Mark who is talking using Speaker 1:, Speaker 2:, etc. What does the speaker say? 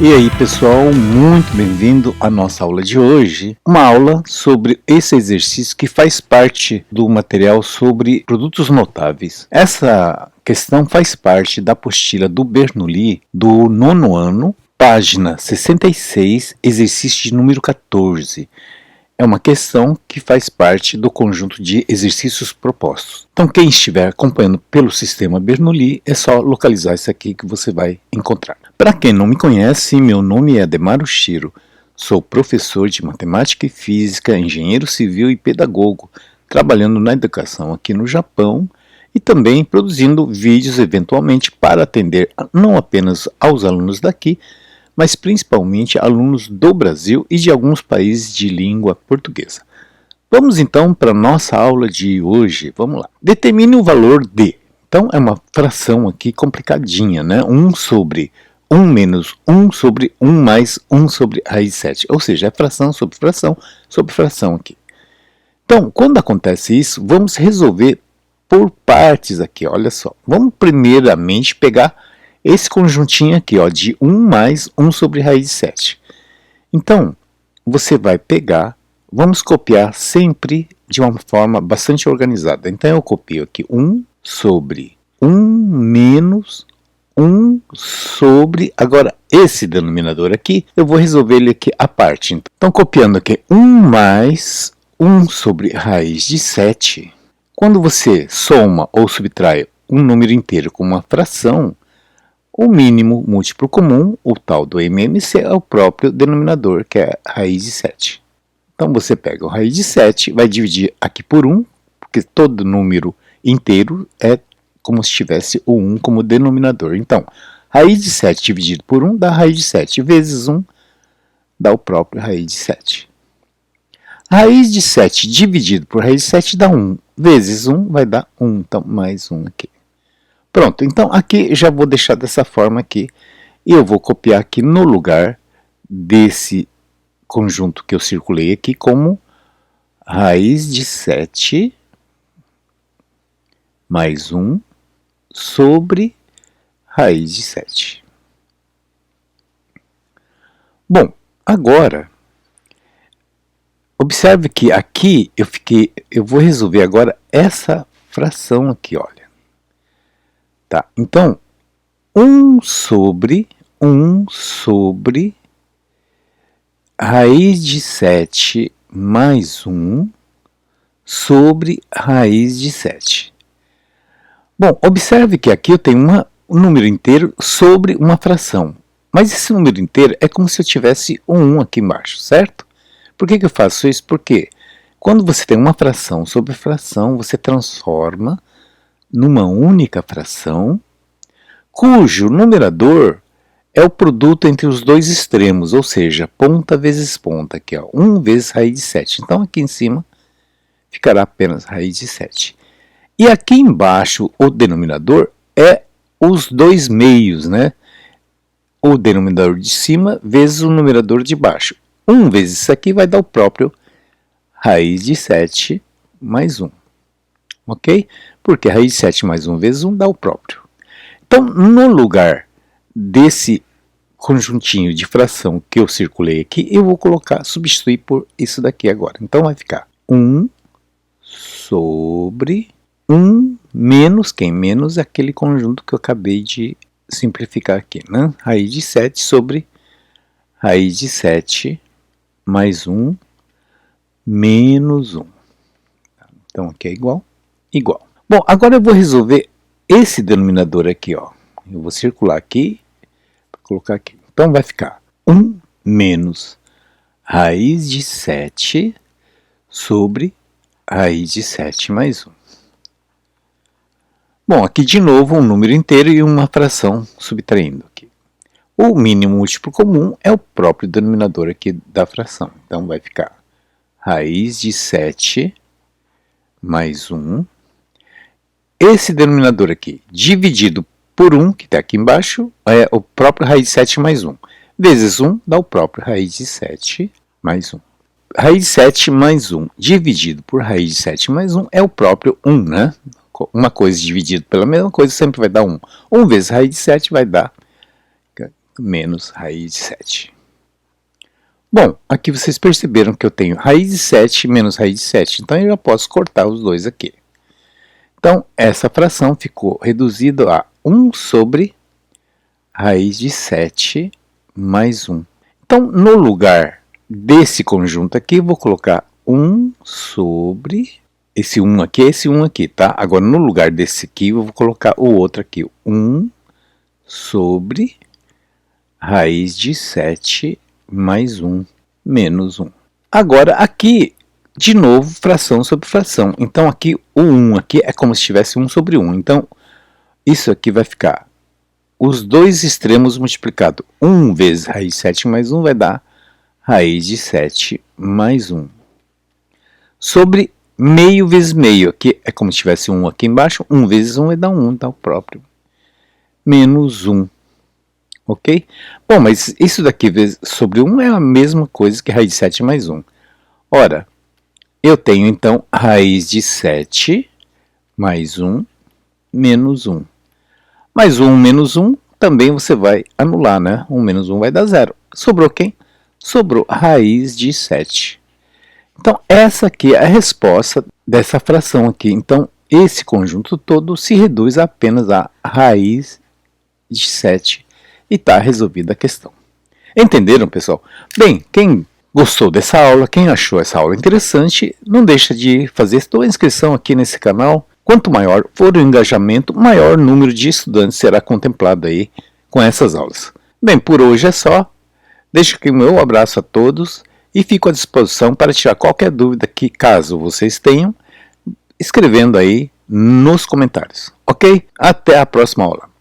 Speaker 1: E aí pessoal, muito bem-vindo à nossa aula de hoje, uma aula sobre esse exercício que faz parte do material sobre produtos notáveis. Essa questão faz parte da apostila do Bernoulli do 9º ano, página 66, exercício de número 14. É uma questão que faz parte do conjunto de exercícios propostos. Então quem estiver acompanhando pelo sistema Bernoulli, é só localizar isso aqui que você vai encontrar. Para quem não me conhece, meu nome é Ademar Oshiro, sou professor de matemática e física, engenheiro civil e pedagogo, trabalhando na educação aqui no Japão e também produzindo vídeos eventualmente para atender não apenas aos alunos daqui, mas principalmente alunos do Brasil e de alguns países de língua portuguesa. Vamos então para a nossa aula de hoje. Vamos lá. Determine o valor de. Então é uma fração aqui complicadinha, né? 1 sobre 1 menos 1 sobre 1 mais 1 sobre raiz de 7. Ou seja, é fração sobre fração aqui. Então, quando acontece isso, vamos resolver por partes aqui. Olha só. Vamos primeiramente pegar esse conjuntinho aqui, ó, de 1 mais 1 sobre raiz de 7. Então, você vai pegar, vamos copiar sempre de uma forma bastante organizada. Então, eu copio aqui 1 sobre 1 menos 1 sobre... Agora, esse denominador aqui, eu vou resolver ele aqui à parte. Então, copiando aqui 1 mais 1 sobre raiz de 7. Quando você soma ou subtrai um número inteiro com uma fração, o mínimo múltiplo comum, o tal do MMC, é o próprio denominador, que é a raiz de 7. Então você pega a raiz de 7, vai dividir aqui por 1, porque todo número inteiro é como se tivesse o 1 como denominador. Então, raiz de 7 dividido por 1 dá raiz de 7, vezes 1 dá o próprio raiz de 7. Raiz de 7 dividido por raiz de 7 dá 1, vezes 1 vai dar 1, então mais 1 aqui. Pronto, então aqui já vou deixar dessa forma aqui, e eu vou copiar aqui no lugar desse conjunto que eu circulei aqui como raiz de 7 mais 1 sobre raiz de 7. Bom, agora, observe que aqui eu vou resolver agora essa fração aqui, olha. Tá, então, 1 sobre raiz de 7 mais 1 sobre raiz de 7. Bom, observe que aqui eu tenho um número inteiro sobre uma fração. Mas esse número inteiro é como se eu tivesse um 1 aqui embaixo, certo? Por que eu faço isso? Porque quando você tem uma fração sobre fração, você transforma numa única fração, cujo numerador é o produto entre os dois extremos, ou seja, ponta vezes ponta, aqui, ó, 1 vezes raiz de 7. Então, aqui em cima ficará apenas raiz de 7. E aqui embaixo, o denominador é os dois meios, né? O denominador de cima vezes o numerador de baixo. 1 vezes isso aqui vai dar o próprio raiz de 7 mais 1. Ok? Porque a raiz de 7 mais 1 vezes 1 dá o próprio. Então, no lugar desse conjuntinho de fração que eu circulei aqui, eu vou substituir por isso daqui agora. Então, vai ficar 1 sobre 1 menos, quem menos é aquele conjunto que eu acabei de simplificar aqui, né? Raiz de 7 sobre raiz de 7 mais 1 menos 1. Então, aqui é igual. Bom, agora eu vou resolver esse denominador aqui, ó. Eu vou circular aqui, colocar aqui. Então vai ficar 1 menos raiz de 7 sobre raiz de 7 mais 1. Bom, aqui de novo um número inteiro e uma fração subtraindo aqui. O mínimo múltiplo comum é o próprio denominador aqui da fração. Então vai ficar raiz de 7 mais 1. Esse denominador aqui, dividido por 1, que está aqui embaixo, é o próprio raiz de 7 mais 1. Vezes 1 dá o próprio raiz de 7 mais 1. Raiz de 7 mais 1 dividido por raiz de 7 mais 1 é o próprio 1, né? Uma coisa dividida pela mesma coisa sempre vai dar 1. 1 vezes raiz de 7 vai dar menos raiz de 7. Bom, aqui vocês perceberam que eu tenho raiz de 7 menos raiz de 7, então eu já posso cortar os dois aqui. Então, essa fração ficou reduzida a 1 sobre raiz de 7 mais 1. Então, no lugar desse conjunto aqui, eu vou colocar 1 sobre esse 1 aqui, tá? Agora, no lugar desse aqui, eu vou colocar o outro aqui, 1 sobre raiz de 7 mais 1 menos 1. Agora, aqui, de novo, fração sobre fração. Então, aqui, o 1 aqui é como se tivesse 1 sobre 1. Então, isso aqui vai ficar os dois extremos multiplicado. 1 vezes raiz de 7 mais 1 vai dar raiz de 7 mais 1. Sobre meio vezes meio, aqui é como se tivesse 1 aqui embaixo. 1 vezes 1 vai dar 1, então próprio. Menos 1. Ok? Bom, mas isso daqui sobre 1 é a mesma coisa que raiz de 7 mais 1. Ora, eu tenho então raiz de 7 mais 1 menos 1. Mas 1 menos 1 também você vai anular, né? 1 menos 1 vai dar 0. Sobrou quem? Sobrou raiz de 7. Então, essa aqui é a resposta dessa fração aqui. Então, esse conjunto todo se reduz apenas a raiz de 7 e está resolvida a questão. Entenderam, pessoal? Bem, quem gostou dessa aula, quem achou essa aula interessante, não deixa de fazer sua inscrição aqui nesse canal. Quanto maior for o engajamento, maior número de estudantes será contemplado aí com essas aulas. Bem, por hoje é só. Deixo aqui o meu abraço a todos e fico à disposição para tirar qualquer dúvida que, caso vocês tenham, escrevendo aí nos comentários. Ok? Até a próxima aula.